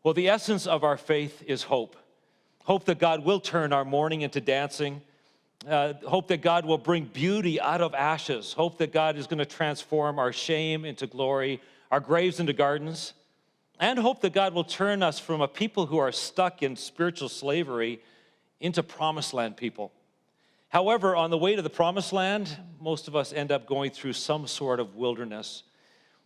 Well, the essence of our faith is hope. Hope that God will turn our mourning into dancing. Hope that God will bring beauty out of ashes. Hope that God is going to transform our shame into glory, our graves into gardens. And hope that God will turn us from a people who are stuck in spiritual slavery into promised land people. However, on the way to the promised land, most of us end up going through some sort of wilderness.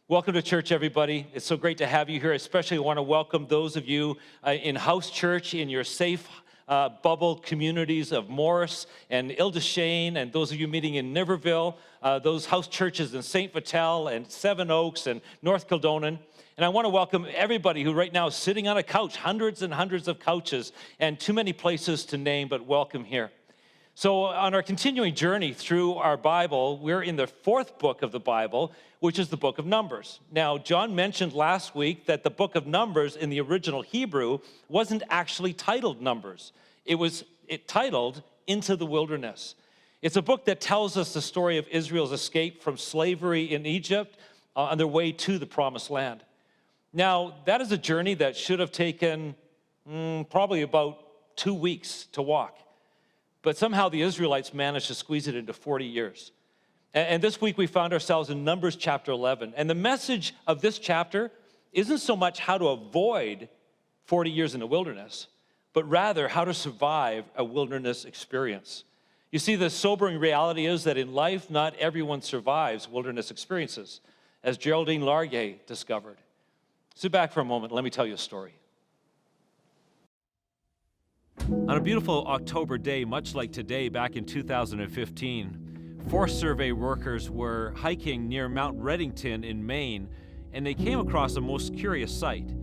Welcome to church, everybody. It's so great to have you here. Especially I want to welcome those of you in house church, in your safe bubble communities of Morris and Ile-des-Chênes, and those of you meeting in Niverville, those house churches in St. Vital and Seven Oaks and North Kildonan. And I want to welcome everybody who right now is sitting on a couch, hundreds and hundreds of couches, and too many places to name, but welcome here. So on our continuing journey through our Bible, we're in the fourth book of the Bible, which is the book of Numbers. Now, John mentioned last week that the book of Numbers in the original Hebrew wasn't actually titled Numbers. It titled Into the Wilderness. It's a book that tells us the story of Israel's escape from slavery in Egypt on their way to the Promised Land. Now, that is a journey that should have taken probably about 2 weeks to walk. But somehow the Israelites managed to squeeze it into 40 years. And this week we found ourselves in Numbers chapter 11. And the message of this chapter isn't so much how to avoid 40 years in the wilderness, but rather how to survive a wilderness experience. You see, the sobering reality is that in life, not everyone survives wilderness experiences, as Geraldine Largay discovered. Sit back for a moment, let me tell you a story. On a beautiful October day, much like today back in 2015, Forest Survey workers were hiking near Mount Reddington in Maine, and they came across a most curious sight.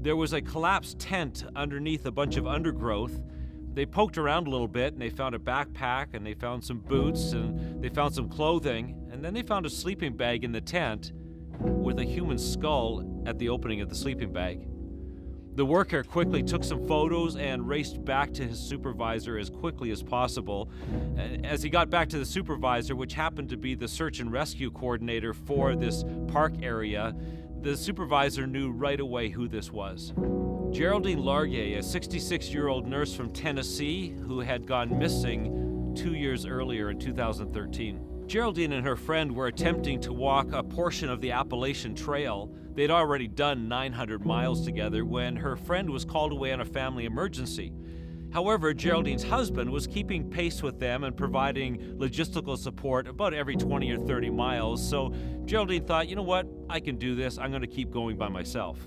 There was a collapsed tent underneath a bunch of undergrowth. They poked around a little bit, and they found a backpack, and they found some boots, and they found some clothing, and then they found a sleeping bag in the tent with a human skull at the opening of the sleeping bag. The worker quickly took some photos and raced back to his supervisor as quickly as possible. As he got back to the supervisor, which happened to be the search and rescue coordinator for this park area, the supervisor knew right away who this was. Geraldine Largay, a 66-year-old nurse from Tennessee who had gone missing 2 years earlier in 2013. Geraldine and her friend were attempting to walk a portion of the Appalachian Trail. They'd already done 900 miles together when her friend was called away on a family emergency. However, Geraldine's husband was keeping pace with them and providing logistical support about every 20 or 30 miles. So Geraldine thought, you know what, I can do this. I'm going to keep going by myself.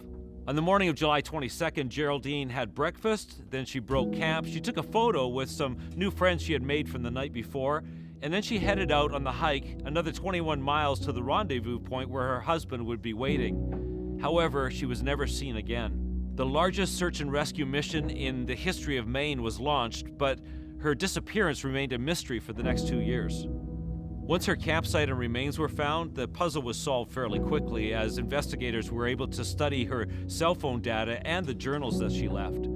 On the morning of July 22nd, Geraldine had breakfast, then she broke camp. She took a photo with some new friends she had made from the night before, and then she headed out on the hike another 21 miles to the rendezvous point where her husband would be waiting. However, she was never seen again. The largest search and rescue mission in the history of Maine was launched, but her disappearance remained a mystery for the next 2 years. Once her campsite and remains were found, the puzzle was solved fairly quickly as investigators were able to study her cell phone data and the journals that she left.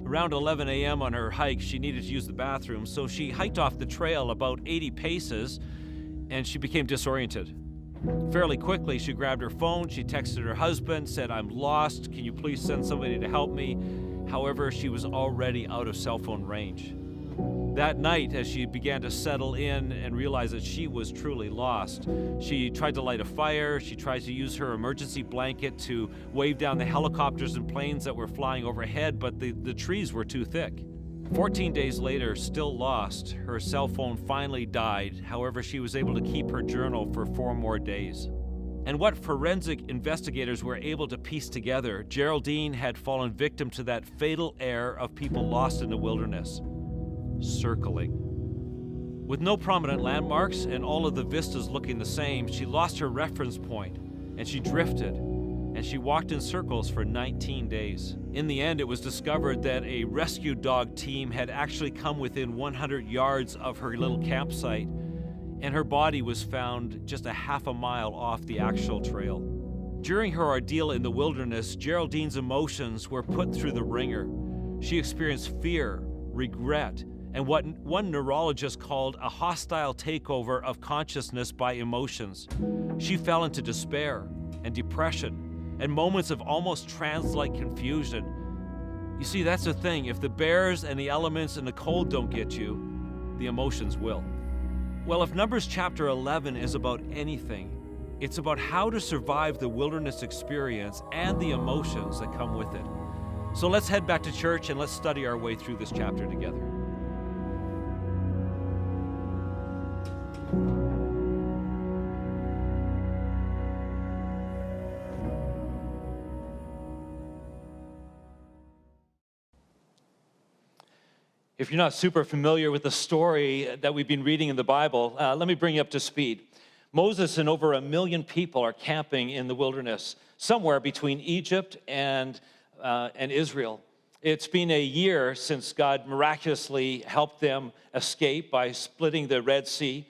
Around 11 a.m. on her hike, she needed to use the bathroom, so she hiked off the trail about 80 paces, and she became disoriented. Fairly quickly, she grabbed her phone, she texted her husband, said, "I'm lost, can you please send somebody to help me?" However, she was already out of cell phone range. That night, as she began to settle in and realize that she was truly lost, she tried to light a fire, she tried to use her emergency blanket to wave down the helicopters and planes that were flying overhead, but the trees were too thick. 14 days later, still lost, her cell phone finally died. However, she was able to keep her journal for 4 more days. And what forensic investigators were able to piece together, Geraldine had fallen victim to that fatal error of people lost in the wilderness: circling. With no prominent landmarks and all of the vistas looking the same, she lost her reference point, and she drifted, and she walked in circles for 19 days. In the end, it was discovered that a rescue dog team had actually come within 100 yards of her little campsite, and her body was found just a half a mile off the actual trail. During her ordeal in the wilderness, Geraldine's emotions were put through the ringer. She experienced fear, regret, and what one neurologist called a hostile takeover of consciousness by emotions. She fell into despair and depression and moments of almost trance-like confusion You see, that's the thing. If the bears and the elements and the cold don't get you, the emotions will. Well, if Numbers chapter 11 is about anything, it's about how to survive the wilderness experience and the emotions that come with it. So let's head back to church and let's study our way through this chapter together. If you're not super familiar with the story that we've been reading in the Bible, let me bring you up to speed. Moses and over 1 million people are camping in the wilderness, somewhere between Egypt and Israel. It's been a year since God miraculously helped them escape by splitting the Red Sea.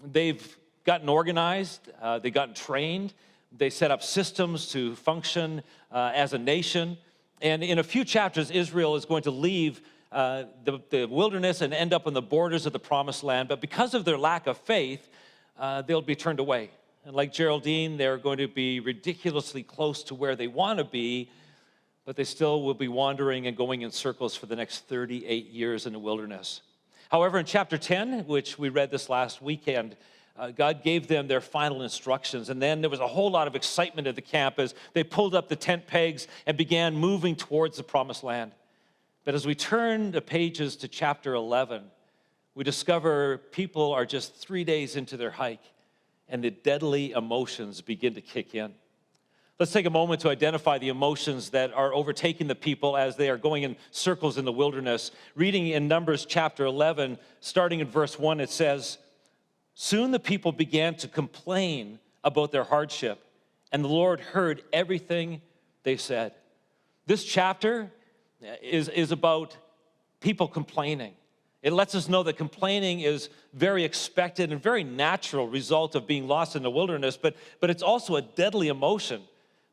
They've gotten organized, they've gotten trained, they set up systems to function as a nation. And in a few chapters, Israel is going to leave the wilderness and end up on the borders of the Promised Land. But because of their lack of faith, they'll be turned away. And like Geraldine, they're going to be ridiculously close to where they want to be, but they still will be wandering and going in circles for the next 38 years in the wilderness. However, in chapter 10, which we read this last weekend, God gave them their final instructions. And then there was a whole lot of excitement at the camp as they pulled up the tent pegs and began moving towards the Promised Land. But as we turn the pages to chapter 11, we discover people are just 3 days into their hike, and the deadly emotions begin to kick in. Let's take a moment to identify the emotions that are overtaking the people as they are going in circles in the wilderness. Reading in Numbers chapter 11, starting in verse 1, it says, "Soon the people began to complain about their hardship, and the Lord heard everything they said." This chapter is about people complaining. It lets us know that complaining is very expected and very natural result of being lost in the wilderness, but it's also a deadly emotion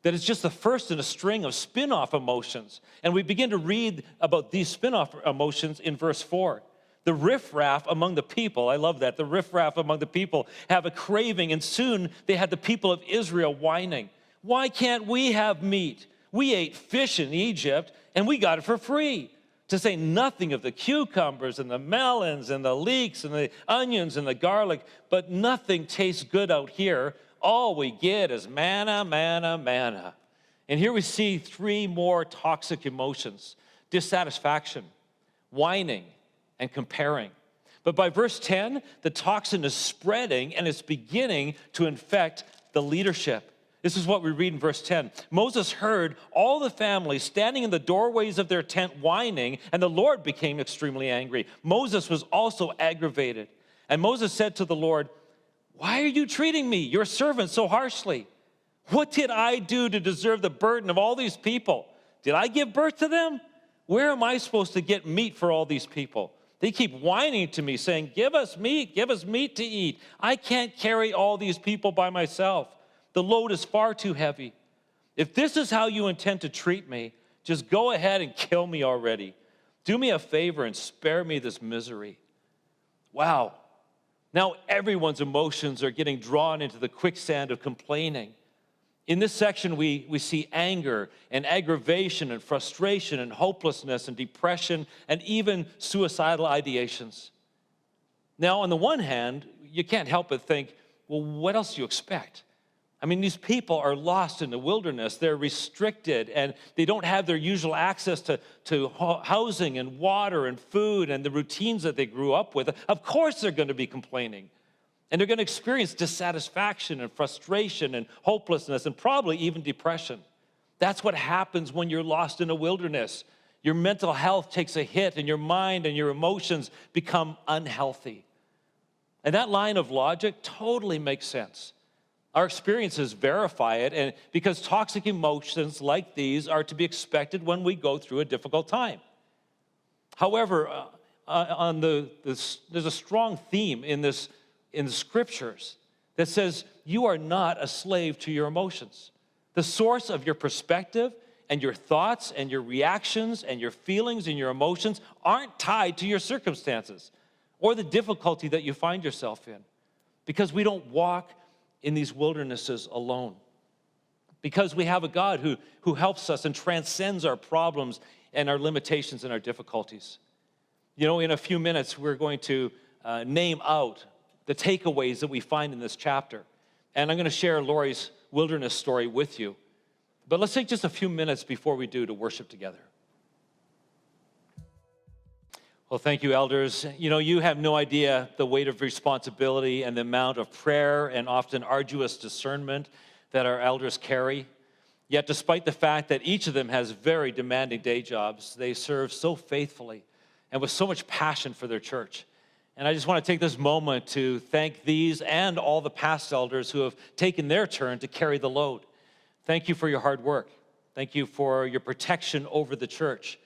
that is just the first in a string of spin-off emotions. And we begin to read about these spin-off emotions in verse 4. The riffraff among the people, I love that, the riffraff among the people have a craving, and soon they had the people of Israel whining. "Why can't we have meat? We ate fish in Egypt, and we got it for free." To say nothing of the cucumbers and the melons and the leeks and the onions and the garlic, but nothing tastes good out here. All we get is manna, manna, manna. And here we see 3 more toxic emotions: dissatisfaction, whining, and comparing. But by verse 10, the toxin is spreading and it's beginning to infect the leadership. This is what we read in verse 10. "Moses heard all the families standing in the doorways of their tent whining, and the Lord became extremely angry. Moses was also aggravated. And Moses said to the Lord, 'Why are you treating me, your servant, so harshly? What did I do to deserve the burden of all these people? Did I give birth to them? Where am I supposed to get meat for all these people? They keep whining to me, saying, 'Give us meat to eat.' I can't carry all these people by myself. The load is far too heavy. If this is how you intend to treat me, just go ahead and kill me already. Do me a favor and spare me this misery." Wow. Now everyone's emotions are getting drawn into the quicksand of complaining. In this section, we see anger and aggravation and frustration and hopelessness and depression and even suicidal ideations. Now, on the one hand, you can't help but think, well, what else do you expect? I mean, these people are lost in the wilderness. They're restricted, and they don't have their usual access to housing and water and food and the routines that they grew up with. Of course they're going to be complaining. And they're going to experience dissatisfaction and frustration and hopelessness and probably even depression. That's what happens when you're lost in a wilderness. Your mental health takes a hit, and your mind and your emotions become unhealthy. And that line of logic totally makes sense. Our experiences verify it, and because toxic emotions like these are to be expected when we go through a difficult time. However, there's a strong theme in the scriptures that says you are not a slave to your emotions. The source of your perspective and your thoughts and your reactions and your feelings and your emotions aren't tied to your circumstances or the difficulty that you find yourself in, because we don't walk in these wildernesses alone, because we have a God who helps us and transcends our problems and our limitations and our difficulties. You know, in a few minutes, we're going to name out the takeaways that we find in this chapter. And I'm going to share Lori's wilderness story with you. But let's take just a few minutes before we do to worship together. Well, thank you, elders. You know, you have no idea the weight of responsibility and the amount of prayer and often arduous discernment that our elders carry. Yet, despite the fact that each of them has very demanding day jobs, they serve so faithfully and with so much passion for their church. And I just want to take this moment to thank these and all the past elders who have taken their turn to carry the load. Thank you for your hard work. Thank you for your protection over the church.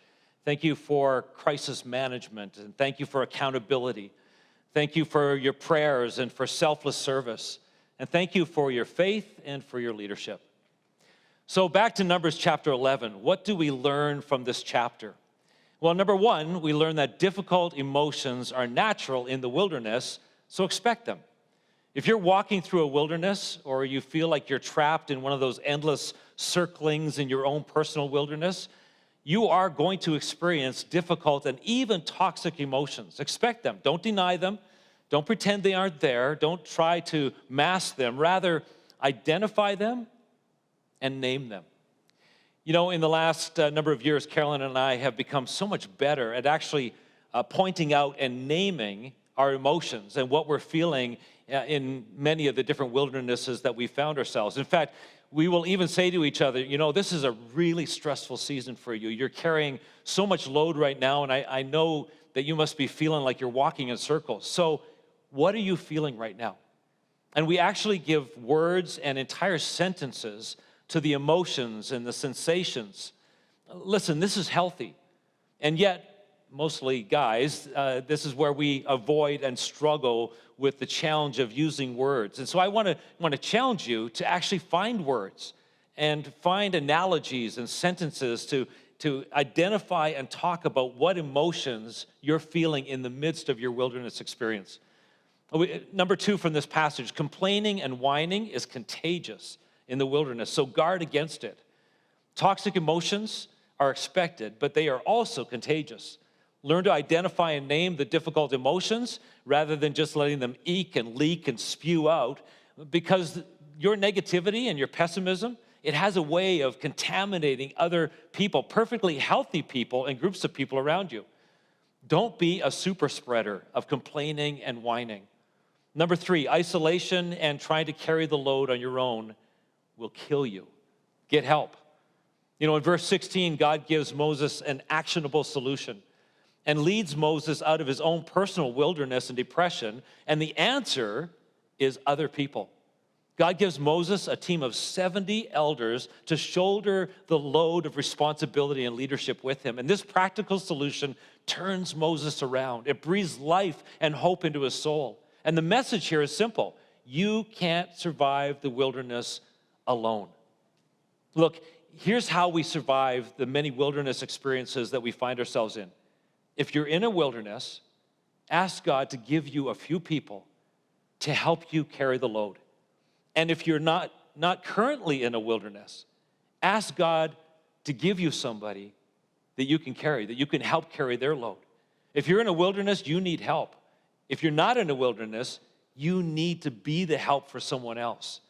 Thank you for crisis management, and thank you for accountability. Thank you for your prayers and for selfless service. And thank you for your faith and for your leadership. So back to Numbers chapter 11. What do we learn from this chapter? Well, number one, we learn that difficult emotions are natural in the wilderness, so expect them. If you're walking through a wilderness or you feel like you're trapped in one of those endless circlings in your own personal wilderness, you are going to experience difficult and even toxic emotions. Expect them. Don't deny them. Don't pretend they aren't there. Don't try to mask them. Rather, identify them and name them. You know, in the last number of years, Carolyn and I have become so much better at actually pointing out and naming our emotions and what we're feeling in many of the different wildernesses that we found ourselves. In fact, we will even say to each other, you know, this is a really stressful season for you. You're carrying so much load right now, and I know that you must be feeling like you're walking in circles. So what are you feeling right now? And we actually give words and entire sentences to the emotions and the sensations. Listen, this is healthy. And yet, mostly guys, this is where we avoid and struggle with the challenge of using words. And so I want to challenge you to actually find words and find analogies and sentences to identify and talk about what emotions you're feeling in the midst of your wilderness experience. Number two from this passage, complaining and whining is contagious in the wilderness, so guard against it. Toxic emotions are expected, but they are also contagious. Learn to identify and name the difficult emotions rather than just letting them eke and leak and spew out, because your negativity and your pessimism, it has a way of contaminating other people, perfectly healthy people and groups of people around you. Don't be a super spreader of complaining and whining. Number three, isolation and trying to carry the load on your own will kill you. Get help. You know, in verse 16, God gives Moses an actionable solution and leads Moses out of his own personal wilderness and depression, and the answer is other people. God gives Moses a team of 70 elders to shoulder the load of responsibility and leadership with him, and this practical solution turns Moses around. It breathes life and hope into his soul, and the message here is simple. You can't survive the wilderness alone. Look, here's how we survive the many wilderness experiences that we find ourselves in. If you're in a wilderness, ask God to give you a few people to help you carry the load. And if you're not currently in a wilderness, ask God to give you somebody that you can carry, that you can help carry their load. If you're in a wilderness, you need help. If you're not in a wilderness, you need to be the help for someone else.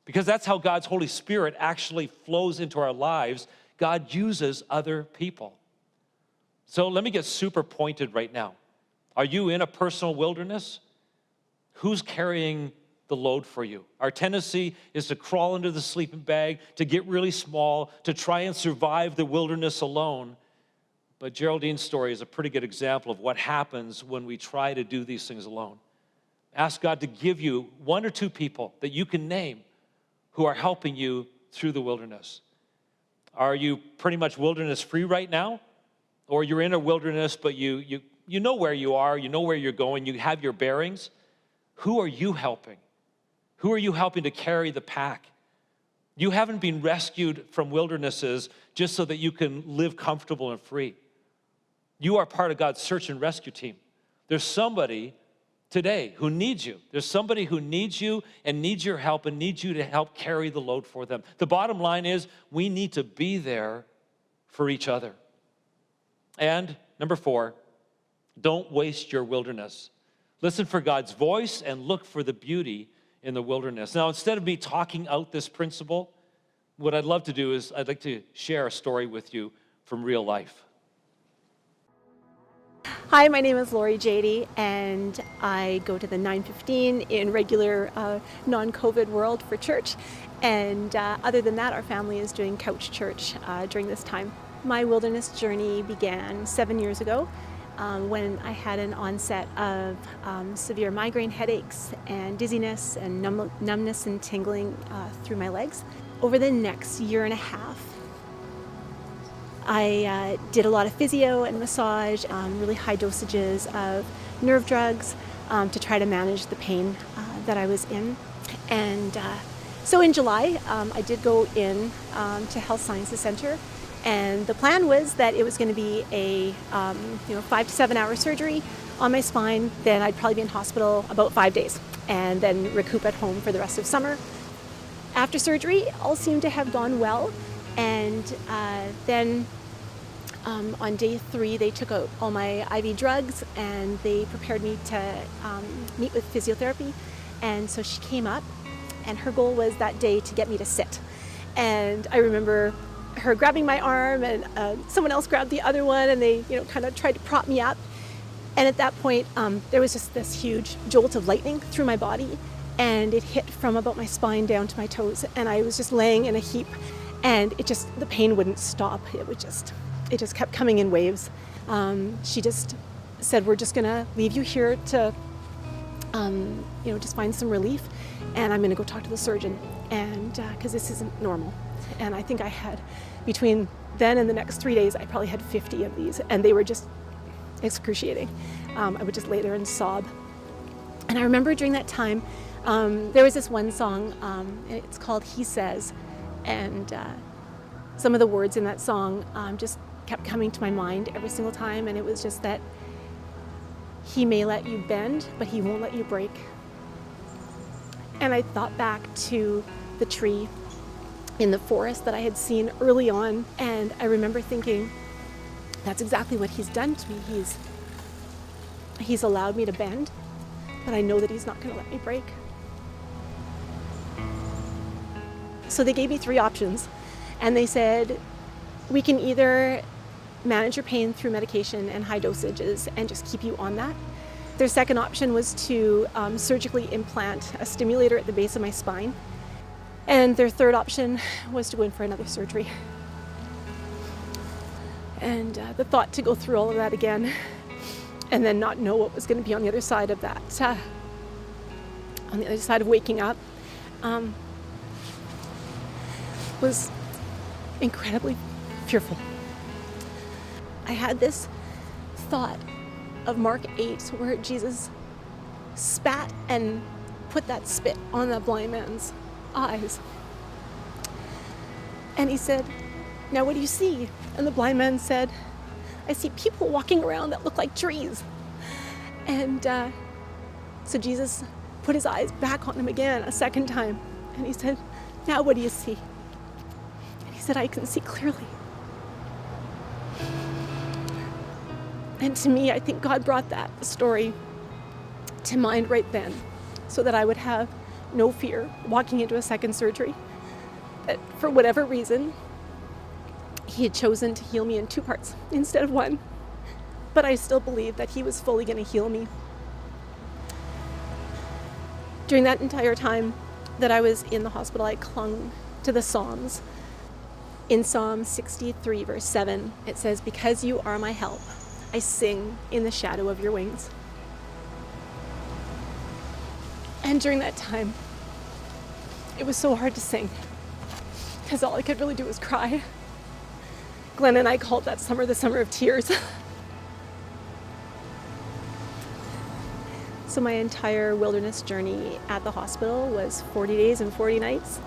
Because that's how God's Holy Spirit actually flows into our lives. God uses other people. So let me get super pointed right now. Are you in a personal wilderness? Who's carrying the load for you? Our tendency is to crawl into the sleeping bag, to get really small, to try and survive the wilderness alone. But Geraldine's story is a pretty good example of what happens when we try to do these things alone. Ask God to give you one or two people that you can name who are helping you through the wilderness. Are you pretty much wilderness free right now? Or you're in a wilderness, but you know where you are, you know where you're going, you have your bearings? Who are you helping? Who are you helping to carry the pack? You haven't been rescued from wildernesses just so that you can live comfortable and free. You are part of God's search and rescue team. There's somebody today who needs you. There's somebody who needs you and needs your help and needs you to help carry the load for them. The bottom line is we need to be there for each other. And number 4, don't waste your wilderness. Listen for God's voice and look for the beauty in the wilderness. Now, instead of me talking out this principle, what I'd love to do is I'd like to share a story with you from real life. Hi, my name is Lori Jady, and I go to the 9:15 in regular non-COVID world for church. And other than that, our family is doing couch church during this time. My wilderness journey began 7 years ago when I had an onset of severe migraine headaches and dizziness and numbness and tingling through my legs. Over the next year and a half, I did a lot of physio and massage, really high dosages of nerve drugs to try to manage the pain that I was in. And so in July, I did go in to Health Sciences Center, and the plan was that it was going to be a 5 to 7 hour surgery on my spine. Then I'd probably be in hospital about 5 days, and then recoup at home for the rest of summer. After surgery, all seemed to have gone well. And then on day 3, they took out all my IV drugs and they prepared me to meet with physiotherapy. And so she came up, and her goal was that day to get me to sit. And I remember her grabbing my arm, and someone else grabbed the other one, and they kind of tried to prop me up. And at that point, there was just this huge jolt of lightning through my body, and it hit from about my spine down to my toes, and I was just laying in a heap. And the pain wouldn't stop. It just kept coming in waves. She just said, "We're just gonna leave you here to, just find some relief, and I'm gonna go talk to the surgeon, and because this isn't normal." And I think I had, between then and the next 3 days, I probably had 50 of these, and they were just excruciating. I would just lay there and sob. And I remember during that time, there was this one song. It's called "He Says." And some of the words in that song just kept coming to my mind every single time. And it was just that he may let you bend, but he won't let you break. And I thought back to the tree in the forest that I had seen early on. And I remember thinking, that's exactly what he's done to me. He's allowed me to bend, but I know that he's not going to let me break. So they gave me 3 options, and they said, we can either manage your pain through medication and high dosages and just keep you on that. Their second option was to surgically implant a stimulator at the base of my spine. And their third option was to go in for another surgery. And the thought to go through all of that again and then not know what was going to be on the other side of that, on the other side of waking up, was incredibly fearful. I had this thought of Mark 8 where Jesus spat and put that spit on the blind man's eyes. And he said, "Now what do you see?" And the blind man said, "I see people walking around that look like trees." And so Jesus put his eyes back on him again a second time. And he said, "Now what do you see?" He said, "I can see clearly." And to me, I think God brought that story to mind right then so that I would have no fear walking into a second surgery. That for whatever reason, he had chosen to heal me in 2 parts instead of 1. But I still believe that he was fully going to heal me. During that entire time that I was in the hospital, I clung to the Psalms. In Psalm 63, verse 7, it says, "Because you are my help, I sing in the shadow of your wings." And during that time, it was so hard to sing because all I could really do was cry. Glenn and I called that summer the summer of tears. So my entire wilderness journey at the hospital was 40 days and 40 nights.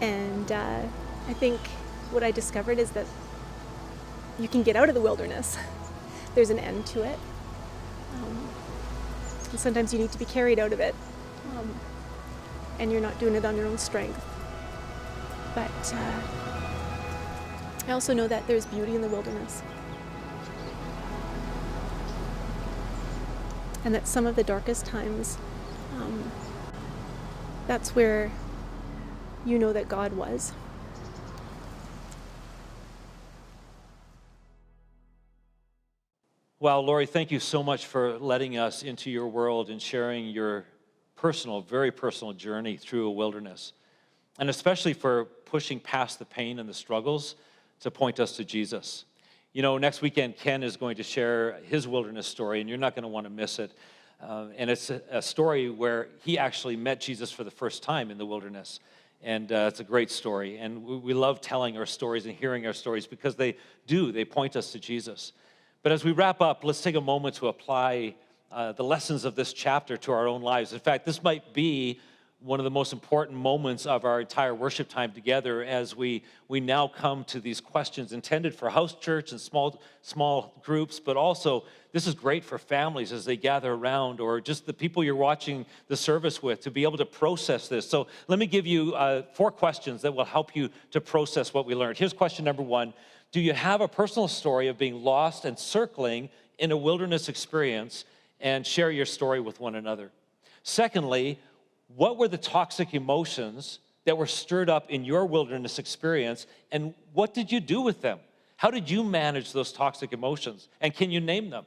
And I think what I discovered is that you can get out of the wilderness. There's an end to it. And sometimes you need to be carried out of it. And you're not doing it on your own strength. But I also know that there's beauty in the wilderness. and that some of the darkest times, that's where you know that God was. Well, Lori, thank you so much for letting us into your world and sharing your personal, very personal journey through a wilderness, and especially for pushing past the pain and the struggles to point us to Jesus. You know, next weekend, Ken is going to share his wilderness story, and you're not going to want to miss it. And it's a story where he actually met Jesus for the first time in the wilderness. And it's a great story. And we love telling our stories and hearing our stories because they point us to Jesus. But as we wrap up, let's take a moment to apply the lessons of this chapter to our own lives. In fact, this might be one of the most important moments of our entire worship time together, as we now come to these questions intended for house church and small groups, but also this is great for families as they gather around, or just the people you're watching the service with, to be able to process this. So let me give you 4 questions that will help you to process what we learned. Here's question number 1. Do you have a personal story of being lost and circling in a wilderness experience, and share your story with one another? Secondly, what were the toxic emotions that were stirred up in your wilderness experience, and what did you do with them? How did you manage those toxic emotions, and can you name them?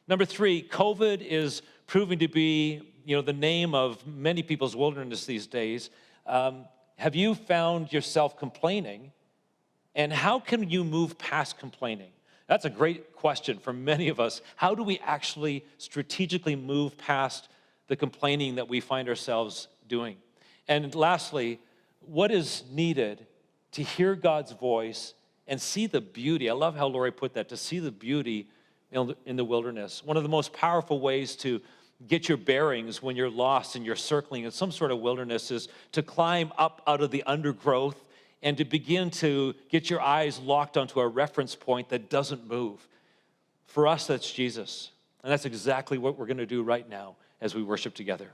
Number 3, COVID is proving to be, the name of many people's wilderness these days. Have you found yourself complaining, and how can you move past complaining? That's a great question for many of us. How do we actually strategically move past the complaining that we find ourselves doing? And lastly, what is needed to hear God's voice and see the beauty? I love how Lori put that, to see the beauty in the wilderness. One of the most powerful ways to get your bearings when you're lost and you're circling in some sort of wilderness is to climb up out of the undergrowth and to begin to get your eyes locked onto a reference point that doesn't move. For us, that's Jesus. And that's exactly what we're going to do right now as we worship together.